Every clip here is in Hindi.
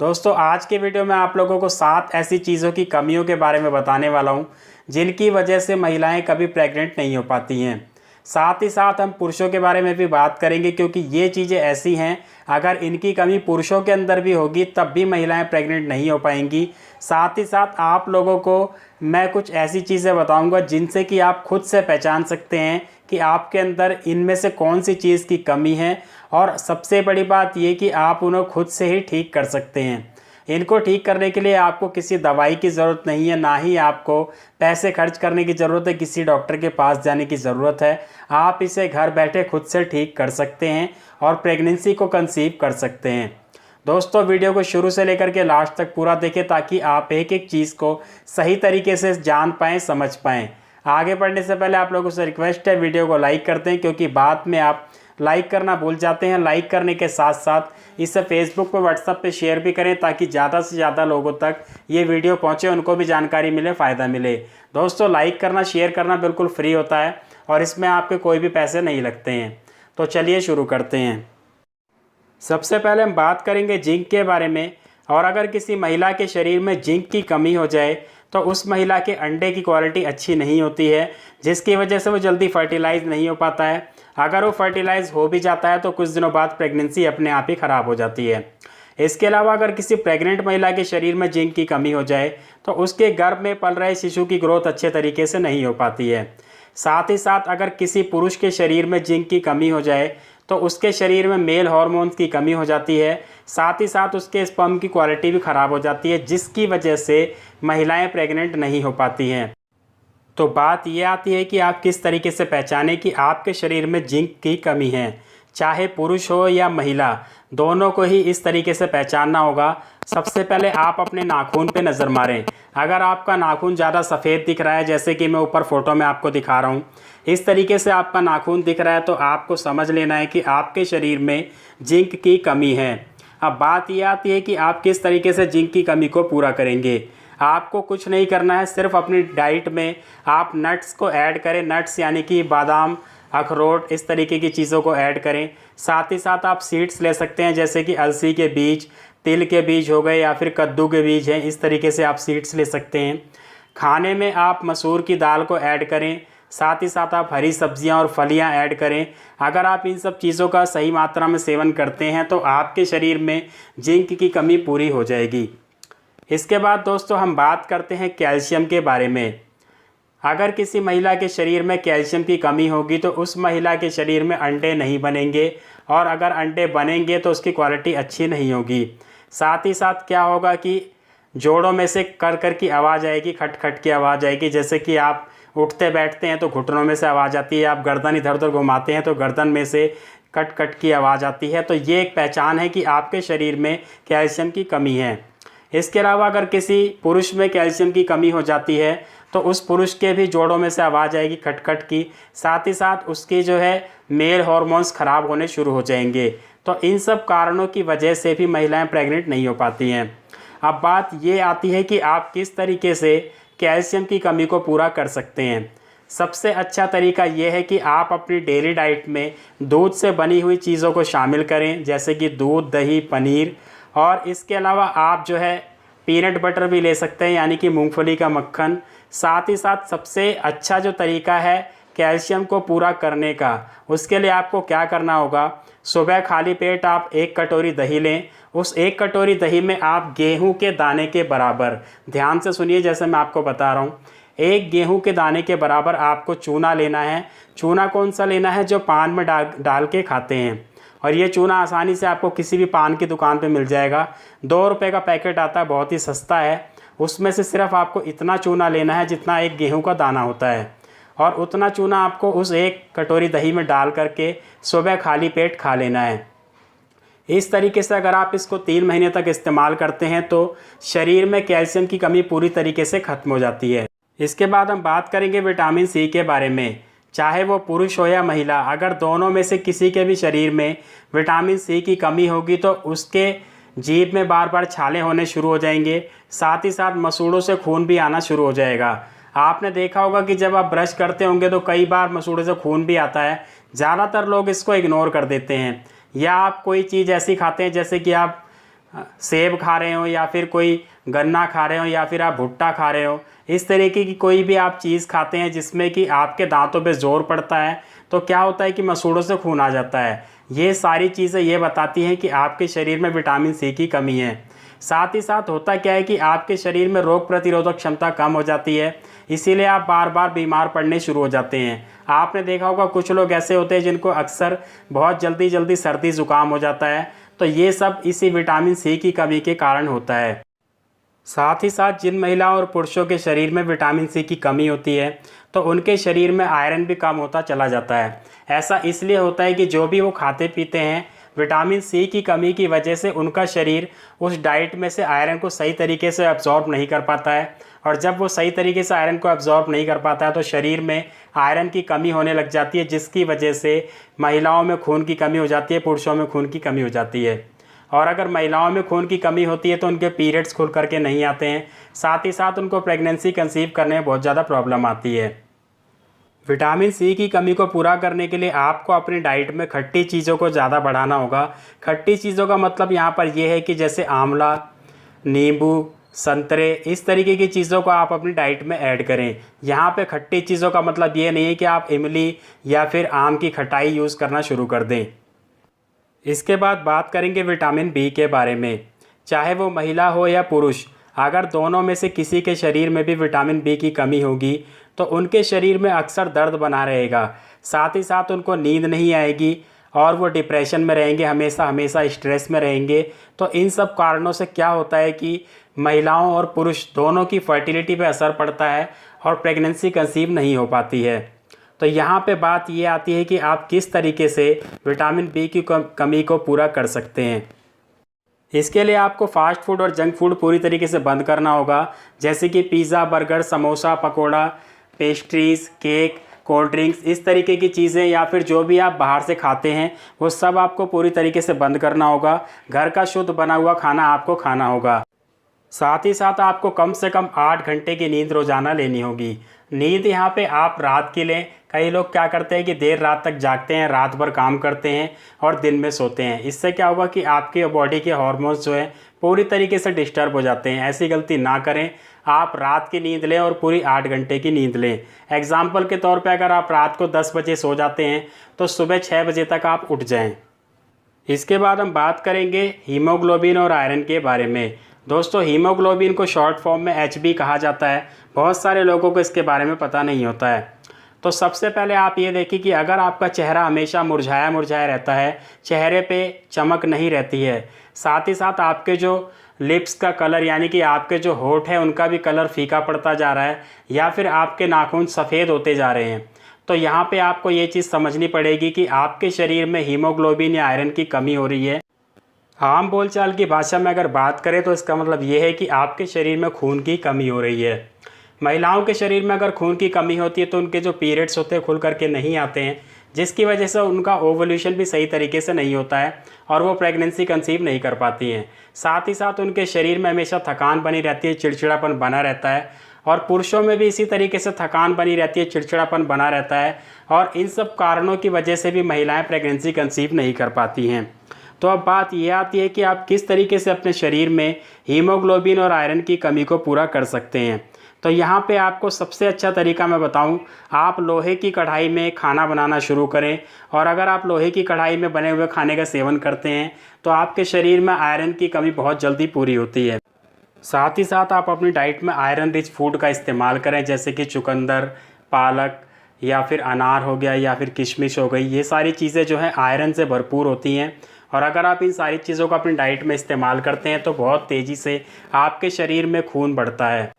दोस्तों आज के वीडियो में आप लोगों को 7 ऐसी चीज़ों की कमियों के बारे में बताने वाला हूं जिनकी वजह से महिलाएं कभी प्रेग्नेंट नहीं हो पाती हैं। साथ ही साथ हम पुरुषों के बारे में भी बात करेंगे क्योंकि ये चीज़ें ऐसी हैं अगर इनकी कमी पुरुषों के अंदर भी होगी तब भी महिलाएं प्रेग्नेंट नहीं हो पाएंगी। साथ ही साथ आप लोगों को मैं कुछ ऐसी चीज़ें बताऊंगा जिनसे कि आप खुद से पहचान सकते हैं कि आपके अंदर इनमें से कौन सी चीज़ की कमी है, और सबसे बड़ी बात ये कि आप उन्हें खुद से ही ठीक कर सकते हैं। इनको ठीक करने के लिए आपको किसी दवाई की ज़रूरत नहीं है, ना ही आपको पैसे खर्च करने की ज़रूरत है, किसी डॉक्टर के पास जाने की ज़रूरत है। आप इसे घर बैठे खुद से ठीक कर सकते हैं और प्रेगनेंसी को कंसीव कर सकते हैं। दोस्तों वीडियो को शुरू से लेकर के लास्ट तक पूरा देखें ताकि आप एक एक चीज़ को सही तरीके से जान पाएँ, समझ पाएँ। आगे बढ़ने से पहले आप लोगों से रिक्वेस्ट है वीडियो को लाइक करते हैं, क्योंकि बाद में आप लाइक करना भूल जाते हैं। लाइक करने के साथ साथ इसे फेसबुक पर व्हाट्सएप पे शेयर भी करें ताकि ज़्यादा से ज़्यादा लोगों तक ये वीडियो पहुंचे, उनको भी जानकारी मिले, फ़ायदा मिले। दोस्तों लाइक करना शेयर करना बिल्कुल फ्री होता है और इसमें आपके कोई भी पैसे नहीं लगते हैं। तो चलिए शुरू करते हैं। सबसे पहले हम बात करेंगे जिंक के बारे में। और अगर किसी महिला के शरीर में जिंक की कमी हो जाए तो उस महिला के अंडे की क्वालिटी अच्छी नहीं होती है, जिसकी वजह से वो जल्दी फर्टिलाइज नहीं हो पाता है। अगर वो फर्टिलाइज हो भी जाता है तो कुछ दिनों बाद प्रेगनेंसी अपने आप ही ख़राब हो जाती है। इसके अलावा अगर किसी प्रेग्नेंट महिला के शरीर में जिंक की कमी हो जाए तो उसके गर्भ में पल रहे शिशु की ग्रोथ अच्छे तरीके से नहीं हो पाती है। साथ ही साथ अगर किसी पुरुष के शरीर में जिंक की कमी हो जाए तो उसके शरीर में मेल हार्मोन्स की कमी हो जाती है। साथ ही साथ उसके स्पर्म की क्वालिटी भी ख़राब हो जाती है, जिसकी वजह से महिलाएं प्रेग्नेंट नहीं हो पाती हैं। तो बात ये आती है कि आप किस तरीके से पहचानें कि आपके शरीर में जिंक की कमी है। चाहे पुरुष हो या महिला, दोनों को ही इस तरीके से पहचानना होगा। सबसे पहले आप अपने नाखून पे नज़र मारें। अगर आपका नाखून ज़्यादा सफ़ेद दिख रहा है, जैसे कि मैं ऊपर फ़ोटो में आपको दिखा रहा हूँ, इस तरीके से आपका नाखून दिख रहा है तो आपको समझ लेना है कि आपके शरीर में जिंक की कमी है। अब बात यह आती है कि आप किस तरीके से जिंक की कमी को पूरा करेंगे। आपको कुछ नहीं करना है, सिर्फ अपनी डाइट में आप नट्स को ऐड करें। नट्स यानी कि बादाम, अखरोट, इस तरीके की चीज़ों को ऐड करें। साथ ही साथ आप सीड्स ले सकते हैं, जैसे कि अलसी के बीज, तिल के बीज हो गए या फिर कद्दू के बीज हैं, इस तरीके से आप सीड्स ले सकते हैं। खाने में आप मसूर की दाल को ऐड करें। साथ ही साथ आप हरी सब्जियां और फलियां ऐड करें। अगर आप इन सब चीज़ों का सही मात्रा में सेवन करते हैं तो आपके शरीर में जिंक की कमी पूरी हो जाएगी। इसके बाद दोस्तों हम बात करते हैं कैल्शियम के बारे में। अगर किसी महिला के शरीर में कैल्शियम की कमी होगी तो उस महिला के शरीर में अंडे नहीं बनेंगे, और अगर अंडे बनेंगे तो उसकी क्वालिटी अच्छी नहीं होगी। साथ ही साथ क्या होगा कि जोड़ों में से कर कर की आवाज़ आएगी, खट खट की आवाज़ आएगी। जैसे कि आप उठते बैठते हैं तो घुटनों में से आवाज़ आती है, आप गर्दन इधर उधर घुमाते हैं तो गर्दन में से कट कट की आवाज़ आती है। तो ये एक पहचान है कि आपके शरीर में कैल्शियम की कमी है। इसके अलावा अगर किसी पुरुष में कैल्शियम की कमी हो जाती है तो उस पुरुष के भी जोड़ों में से आवाज़ आएगी खट खट की। साथ ही साथ उसके जो है मेल हार्मोन्स ख़राब होने शुरू हो जाएंगे। तो इन सब कारणों की वजह से भी महिलाएं प्रेग्नेंट नहीं हो पाती हैं। अब बात ये आती है कि आप किस तरीके से कैल्शियम की कमी को पूरा कर सकते हैं। सबसे अच्छा तरीका ये है कि आप अपनी डेली डाइट में दूध से बनी हुई चीज़ों को शामिल करें, जैसे कि दूध, दही, पनीर। और इसके अलावा आप जो है पीनट बटर भी ले सकते हैं, यानी कि मूंगफली का मक्खन। साथ ही साथ सबसे अच्छा जो तरीका है कैल्शियम को पूरा करने का, उसके लिए आपको क्या करना होगा, सुबह खाली पेट आप 1 कटोरी दही लें। उस 1 कटोरी दही में आप गेहूं के दाने के बराबर, ध्यान से सुनिए जैसे मैं आपको बता रहा हूँ, 1 गेहूं के दाने के बराबर आपको चूना लेना है। चूना कौन सा लेना है? जो पान में डाल के खाते हैं। और ये चूना आसानी से आपको किसी भी पान की दुकान पे मिल जाएगा। 2 रुपये का पैकेट आता है, बहुत ही सस्ता है। उसमें से सिर्फ आपको इतना चूना लेना है जितना 1 गेहूं का दाना होता है, और उतना चूना आपको उस 1 कटोरी दही में डाल करके सुबह खाली पेट खा लेना है। इस तरीके से अगर आप इसको 3 महीने तक इस्तेमाल करते हैं तो शरीर में कैल्शियम की कमी पूरी तरीके से ख़त्म हो जाती है। इसके बाद हम बात करेंगे विटामिन सी के बारे में। चाहे वो पुरुष हो या महिला, अगर दोनों में से किसी के भी शरीर में विटामिन सी की कमी होगी तो उसके जीभ में बार बार छाले होने शुरू हो जाएंगे। साथ ही साथ मसूड़ों से खून भी आना शुरू हो जाएगा। आपने देखा होगा कि जब आप ब्रश करते होंगे तो कई बार मसूड़े से खून भी आता है। ज़्यादातर लोग इसको इग्नोर कर देते हैं, या आप कोई चीज़ ऐसी खाते हैं जैसे कि आप सेब खा रहे हो या फिर कोई गन्ना खा रहे हो या फिर आप भुट्टा खा रहे हो, इस तरीके की कोई भी आप चीज़ खाते हैं जिसमें कि आपके दांतों पे जोर पड़ता है, तो क्या होता है कि मसूड़ों से खून आ जाता है। ये सारी चीज़ें ये बताती हैं कि आपके शरीर में विटामिन सी की कमी है। साथ ही साथ होता क्या है कि आपके शरीर में रोग प्रतिरोधक क्षमता कम हो जाती है, इसीलिए आप बार बार बीमार पड़ने शुरू हो जाते हैं। आपने देखा होगा कुछ लोग ऐसे होते हैं जिनको अक्सर बहुत जल्दी जल्दी सर्दी ज़ुकाम हो जाता है, तो ये सब इसी विटामिन सी की कमी के कारण होता है। साथ ही साथ जिन महिलाओं और पुरुषों के शरीर में विटामिन सी की कमी होती है तो उनके शरीर में आयरन भी कम होता चला जाता है। ऐसा इसलिए होता है कि जो भी वो खाते पीते हैं, विटामिन सी की कमी की वजह से उनका शरीर उस डाइट में से आयरन को सही तरीके से एब्जॉर्ब नहीं कर पाता है, और जब वो सही तरीके से आयरन को एब्जॉर्ब नहीं कर पाता है तो शरीर में आयरन की कमी होने लग जाती है, जिसकी वजह से महिलाओं में खून की कमी हो जाती है, पुरुषों में खून की कमी हो जाती है। और अगर महिलाओं में खून की कमी होती है तो उनके पीरियड्स खुल करके नहीं आते हैं, साथ ही साथ उनको प्रेगनेंसी कंसीव करने में बहुत ज़्यादा प्रॉब्लम आती है। विटामिन सी की कमी को पूरा करने के लिए आपको अपनी डाइट में खट्टी चीज़ों को ज़्यादा बढ़ाना होगा। खट्टी चीज़ों का मतलब यहाँ पर यह है कि जैसे आंवला, नींबू, संतरे, इस तरीके की चीज़ों को आप अपनी डाइट में ऐड करें। यहाँ पे खट्टी चीज़ों का मतलब ये नहीं है कि आप इमली या फिर आम की खटाई यूज़ करना शुरू कर दें। इसके बाद बात करेंगे विटामिन बी के बारे में। चाहे वो महिला हो या पुरुष, अगर दोनों में से किसी के शरीर में भी विटामिन बी की कमी होगी तो उनके शरीर में अक्सर दर्द बना रहेगा, साथ ही साथ उनको नींद नहीं आएगी और वो डिप्रेशन में रहेंगे, हमेशा हमेशा स्ट्रेस में रहेंगे। तो इन सब कारणों से क्या होता है कि महिलाओं और पुरुष दोनों की फर्टिलिटी पे असर पड़ता है और प्रेगनेंसी कंसीव नहीं हो पाती है। तो यहाँ पे बात ये आती है कि आप किस तरीके से विटामिन बी की कमी को पूरा कर सकते हैं। इसके लिए आपको फास्ट फूड और जंक फूड पूरी तरीके से बंद करना होगा, जैसे कि pizza, burger, samosa, pakora, pastries, cake, cold drinks, इस तरीके की चीज़ें या फिर जो भी आप बाहर से खाते हैं वो सब आपको पूरी तरीके से बंद करना होगा। घर का शुद्ध बना हुआ खाना आपको खाना होगा। साथ ही साथ आपको कम से कम 8 घंटे की नींद रोज़ाना लेनी होगी। नींद यहाँ पे आप रात की लें। कई लोग क्या करते हैं कि देर रात तक जागते हैं, रात भर काम करते हैं और दिन में सोते हैं। इससे क्या होगा कि आपके बॉडी के हार्मोन्स जो हैं पूरी तरीके से डिस्टर्ब हो जाते हैं। ऐसी गलती ना करें, आप रात की नींद लें और पूरी 8 घंटे की नींद लें। एग्जाम्पल के तौर पर अगर आप रात को 10 बजे सो जाते हैं तो सुबह 6 बजे तक आप उठ जाएँ। इसके बाद हम बात करेंगे हीमोग्लोबिन और आयरन के बारे में। दोस्तों, हीमोग्लोबिन को शॉर्ट फॉर्म में एचबी कहा जाता है। बहुत सारे लोगों को इसके बारे में पता नहीं होता है। तो सबसे पहले आप ये देखिए कि अगर आपका चेहरा हमेशा मुरझाया मुरझाया रहता है, चेहरे पे चमक नहीं रहती है, साथ ही साथ आपके जो लिप्स का कलर यानी कि आपके जो होंठ है उनका भी कलर फीका पड़ता जा रहा है, या फिर आपके नाखून सफ़ेद होते जा रहे हैं, तो यहाँ पे आपको ये चीज़ समझनी पड़ेगी कि आपके शरीर में हीमोग्लोबिन या आयरन की कमी हो रही है। आम बोलचाल की भाषा में अगर बात करें तो इसका मतलब ये है कि आपके शरीर में खून की कमी हो रही है। महिलाओं के शरीर में अगर खून की कमी होती है तो उनके जो पीरियड्स होते हैं खुल करके नहीं आते हैं, जिसकी वजह से उनका ओवल्यूशन भी सही तरीके से नहीं होता है और वो प्रेगनेंसी कंसीव नहीं कर पाती हैं। साथ ही साथ उनके शरीर में हमेशा थकान बनी रहती है, चिड़चिड़ापन बना रहता है, और पुरुषों में भी इसी तरीके से थकान बनी रहती है, चिड़चिड़ापन बना रहता है, और इन सब कारणों की वजह से भी महिलाएं प्रेगनेंसी कंसीव नहीं कर पाती हैं। तो अब बात यह आती है कि आप किस तरीके से अपने शरीर में हीमोग्लोबिन और आयरन की कमी को पूरा कर सकते हैं। तो यहाँ पे आपको सबसे अच्छा तरीका मैं बताऊँ, आप लोहे की कढ़ाई में खाना बनाना शुरू करें, और अगर आप लोहे की कढ़ाई में बने हुए खाने का सेवन करते हैं तो आपके शरीर में आयरन की कमी बहुत जल्दी पूरी होती है। साथ ही साथ आप अपनी डाइट में आयरन रिच फूड का इस्तेमाल करें, जैसे कि चुकंदर, पालक, या फिर अनार हो गया, या फिर किशमिश हो गई। ये सारी चीज़ें जो हैं आयरन से भरपूर होती हैं, और अगर आप इन सारी चीज़ों को अपनी डाइट में इस्तेमाल करते हैं तो बहुत तेज़ी से आपके शरीर में खून बढ़ता है।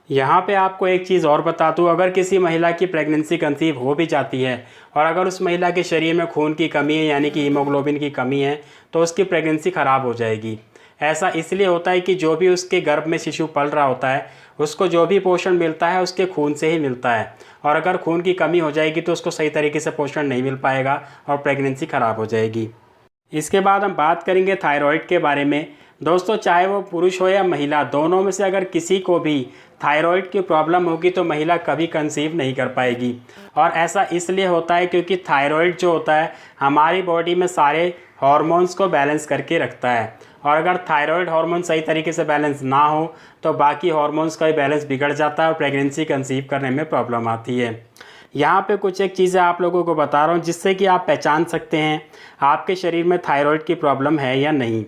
यहाँ पे आपको एक चीज़ और बता दूँ, अगर किसी महिला की प्रेगनेंसी कंसीव हो भी जाती है और अगर उस महिला के शरीर में खून की कमी है यानी कि हीमोग्लोबिन की कमी है, तो उसकी प्रेगनेंसी ख़राब हो जाएगी। ऐसा इसलिए होता है कि जो भी उसके गर्भ में शिशु पल रहा होता है उसको जो भी पोषण मिलता है उसके खून से ही मिलता है, और अगर खून की कमी हो जाएगी तो उसको सही तरीके से पोषण नहीं मिल पाएगा और प्रेगनेंसी ख़राब हो जाएगी। इसके बाद हम बात करेंगे थायराइड के बारे में। दोस्तों, चाहे वो पुरुष हो या महिला, दोनों में से अगर किसी को भी थायराइड की प्रॉब्लम होगी तो महिला कभी कंसीव नहीं कर पाएगी। और ऐसा इसलिए होता है क्योंकि थायराइड जो होता है हमारी बॉडी में सारे हार्मोन्स को बैलेंस करके रखता है, और अगर थायराइड हार्मोन सही तरीके से बैलेंस ना हो तो बाकी हार्मोन्स का भी बैलेंस बिगड़ जाता है और प्रेगनेंसी कंसीव करने में प्रॉब्लम आती है। यहाँ पे कुछ एक चीज़ें आप लोगों को बता रहा हूँ जिससे कि आप पहचान सकते हैं आपके शरीर में थायराइड की प्रॉब्लम है या नहीं।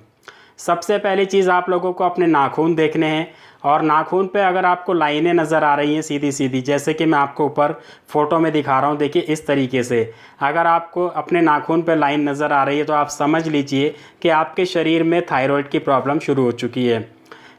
सबसे पहली चीज़ आप लोगों को अपने नाखून देखने हैं और नाखून पे अगर आपको लाइनें नज़र आ रही हैं सीधी सीधी, जैसे कि मैं आपको ऊपर फोटो में दिखा रहा हूँ, देखिए इस तरीके से अगर आपको अपने नाखून पे लाइन नज़र आ रही है तो आप समझ लीजिए कि आपके शरीर में थायराइड की प्रॉब्लम शुरू हो चुकी है।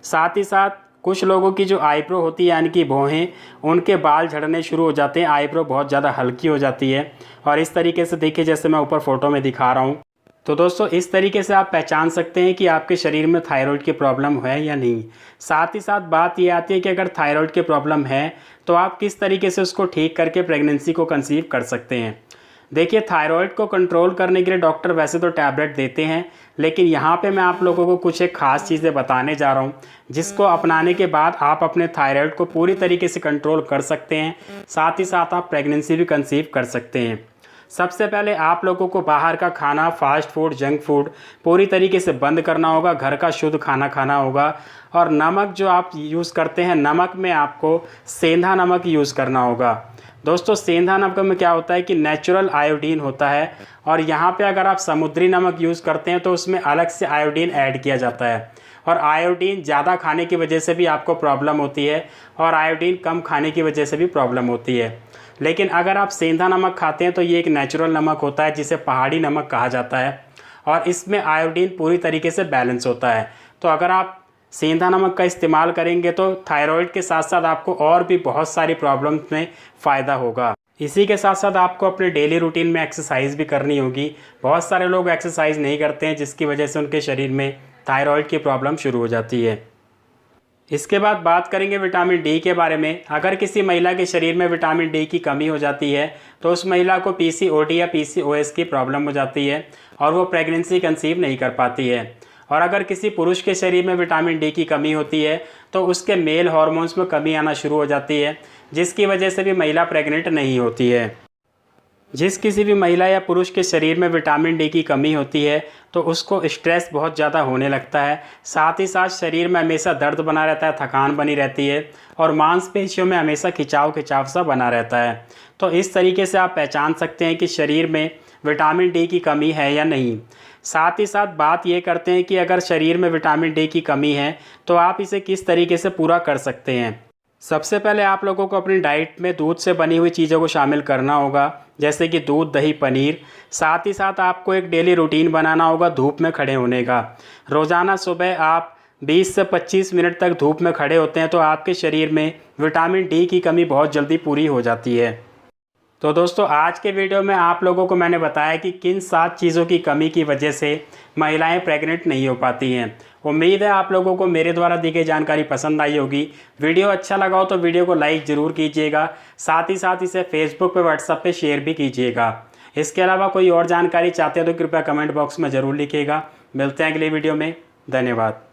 साथ ही साथ कुछ लोगों की जो आईब्रो होती है यानी कि भौहें, उनके बाल झड़ने शुरू हो जाते हैं, आईब्रो बहुत ज़्यादा हल्की हो जाती है और इस तरीके से देखिए जैसे मैं ऊपर फोटो में दिखा रहा हूँ। तो दोस्तों इस तरीके से आप पहचान सकते हैं कि आपके शरीर में थायराइड की प्रॉब्लम है या नहीं। साथ ही साथ बात ये आती है कि अगर थायराइड की प्रॉब्लम है तो आप किस तरीके से उसको ठीक करके प्रेगनेंसी को कंसीव कर सकते हैं। देखिए थायराइड को कंट्रोल करने के लिए डॉक्टर वैसे तो टैबलेट देते हैं, लेकिन यहाँ पे मैं आप लोगों को कुछ एक ख़ास चीज़ें बताने जा रहा हूँ जिसको अपनाने के बाद आप अपने थायराइड को पूरी तरीके से कंट्रोल कर सकते हैं, साथ ही साथ आप प्रेगनेंसी भी कंसीव कर सकते हैं। सबसे पहले आप लोगों को बाहर का खाना, फास्ट फूड, जंक फूड पूरी तरीके से बंद करना होगा, घर का शुद्ध खाना खाना होगा और नमक जो आप यूज़ करते हैं, नमक में आपको सेंधा नमक यूज़ करना होगा। दोस्तों सेंधा नमक में क्या होता है कि नेचुरल आयोडीन होता है और यहाँ पे अगर आप समुद्री नमक यूज़ करते हैं तो उसमें अलग से आयोडीन ऐड किया जाता है और आयोडीन ज़्यादा खाने की वजह से भी आपको प्रॉब्लम होती है और आयोडीन कम खाने की वजह से भी प्रॉब्लम होती है। लेकिन अगर आप सेंधा नमक खाते हैं तो ये एक नेचुरल नमक होता है जिसे पहाड़ी नमक कहा जाता है और इसमें आयोडीन पूरी तरीके से बैलेंस होता है। तो अगर आप सेंधा नमक का इस्तेमाल करेंगे तो थायराइड के साथ साथ आपको और भी बहुत सारी प्रॉब्लम्स में फ़ायदा होगा। इसी के साथ साथ आपको अपने डेली रूटीन में एक्सरसाइज भी करनी होगी। बहुत सारे लोग एक्सरसाइज नहीं करते हैं जिसकी वजह से उनके शरीर में थायराइड की प्रॉब्लम शुरू हो जाती है। इसके बाद बात करेंगे विटामिन डी के बारे में। अगर किसी महिला के शरीर में विटामिन डी की कमी हो जाती है तो उस महिला को पीसीओडी या पीसीओएस की प्रॉब्लम हो जाती है और वो प्रेगनेंसी कंसीव नहीं कर पाती है। और अगर किसी पुरुष के शरीर में विटामिन डी की कमी होती है तो उसके मेल हार्मोन्स में कमी आना शुरू हो जाती है जिसकी वजह से भी महिला प्रेग्नेंट नहीं होती है। जिस किसी भी महिला या पुरुष के शरीर में विटामिन डी की कमी होती है तो उसको स्ट्रेस बहुत ज़्यादा होने लगता है, साथ ही साथ शरीर में हमेशा दर्द बना रहता है, थकान बनी रहती है और मांसपेशियों में हमेशा खिंचाव सा बना रहता है। तो इस तरीके से आप पहचान सकते हैं कि शरीर में विटामिन डी की कमी है या नहीं। साथ ही साथ बात ये करते हैं कि अगर शरीर में विटामिन डी की कमी है तो आप इसे किस तरीके से पूरा कर सकते हैं। सबसे पहले आप लोगों को अपनी डाइट में दूध से बनी हुई चीज़ों को शामिल करना होगा, जैसे कि दूध, दही, पनीर। साथ ही साथ आपको एक डेली रूटीन बनाना होगा धूप में खड़े होने का। रोज़ाना सुबह आप 20 से 25 मिनट तक धूप में खड़े होते हैं तो आपके शरीर में विटामिन डी की कमी बहुत जल्दी पूरी हो जाती है। तो दोस्तों आज के वीडियो में आप लोगों को मैंने बताया कि किन 7 चीज़ों की कमी की वजह से महिलाएं प्रेग्नेंट नहीं हो पाती हैं। उम्मीद है आप लोगों को मेरे द्वारा दी गई जानकारी पसंद आई होगी। वीडियो अच्छा लगा हो तो वीडियो को लाइक ज़रूर कीजिएगा, साथ ही साथ इसे फेसबुक पे, व्हाट्सएप पे शेयर भी कीजिएगा। इसके अलावा कोई और जानकारी चाहते हैं तो कृपया कमेंट बॉक्स में ज़रूर लिखिएगा। मिलते हैं अगली वीडियो में। धन्यवाद।